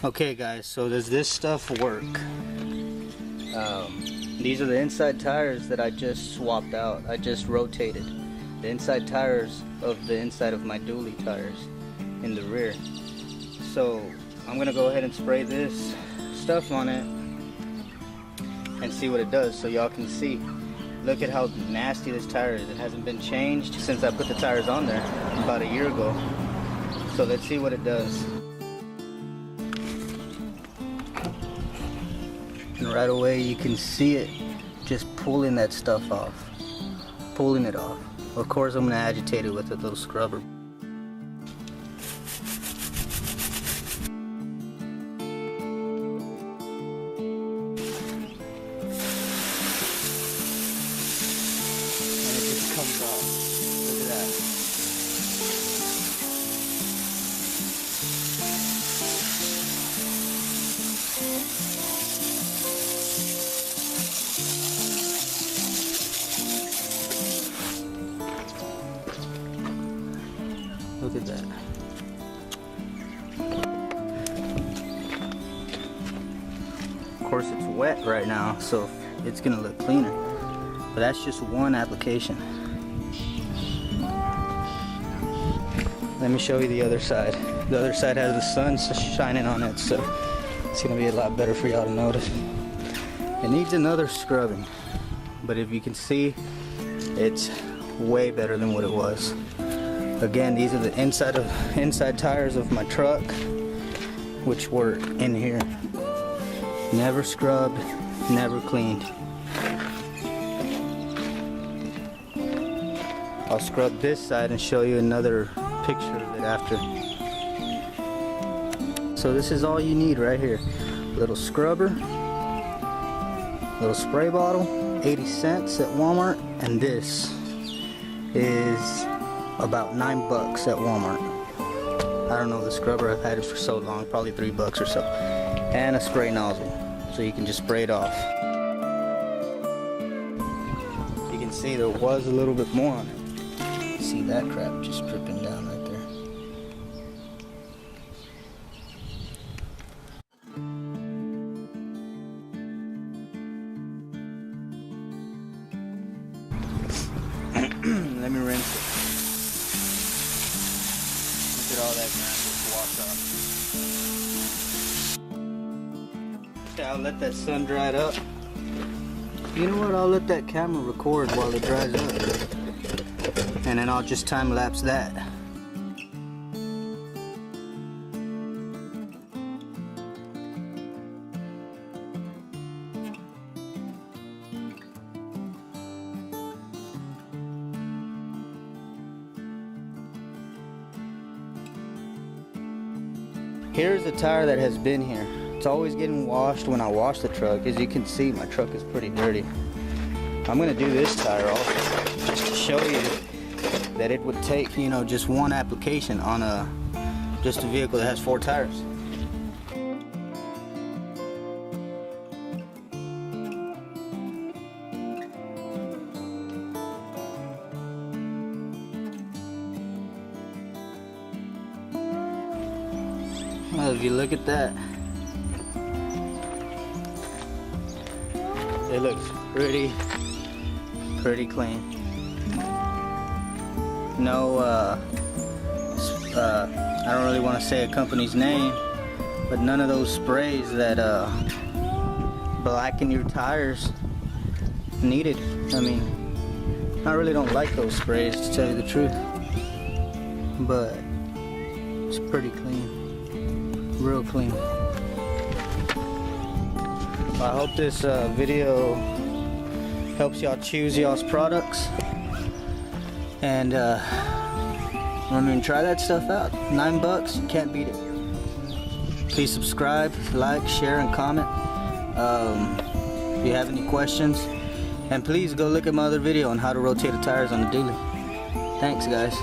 Okay guys, so does this stuff work? These are the inside tires that I just swapped out. I just rotated the inside tires of the inside of my dually tires in the rear. So I'm gonna go ahead and spray this stuff on it and see what it does, so y'all can see. Look at how nasty this tire is. It hasn't been changed since I put the tires on there about a year ago. So let's see what it does. And right away you can see it just pulling that stuff off. Pulling it off. Of course I'm going to agitate it with a little scrubber. And it just comes off. Look at that. Look at that. Of course it's wet right now, so it's gonna look cleaner. But that's just one application. Let me show you the other side. The other side has the sun shining on it, so it's gonna be a lot better for y'all to notice. It needs another scrubbing, but if you can see, it's way better than what it was. Again, these are the inside tires of my truck, which were in here. Never scrubbed, never cleaned. I'll scrub this side and show you another picture of it after. So this is all you need right here. Little scrubber, little spray bottle, 80 cents at Walmart, and this is about $9 at Walmart. I don't know the scrubber, I've had it for so long, probably $3 or so. And a spray nozzle, so you can just spray it off. You can see there was a little bit more on it. See that crap just dripping down right there. Let me rinse it. Look at all that ground just washed off. Okay, I'll let that sun dry it up. You know what, I'll let that camera record while it dries up. And then I'll just time lapse that. Here's the tire that has been here. It's always getting washed when I wash the truck. As you can see, my truck is pretty dirty. I'm gonna do this tire also, just to show you that it would take, you know, just one application on just a vehicle that has 4 tires. Well, if you look at that, it looks pretty clean. No, I don't really want to say a company's name, but none of those sprays that blacken your tires needed. I mean, I really don't like those sprays, to tell you the truth, but it's pretty clean. Real clean. Well, I hope this video helps y'all choose y'all's products, and I mean, try that stuff out. $9, you can't beat it. Please subscribe, like, share, and comment if you have any questions, and please go look at my other video on how to rotate the tires on the dually. Thanks guys.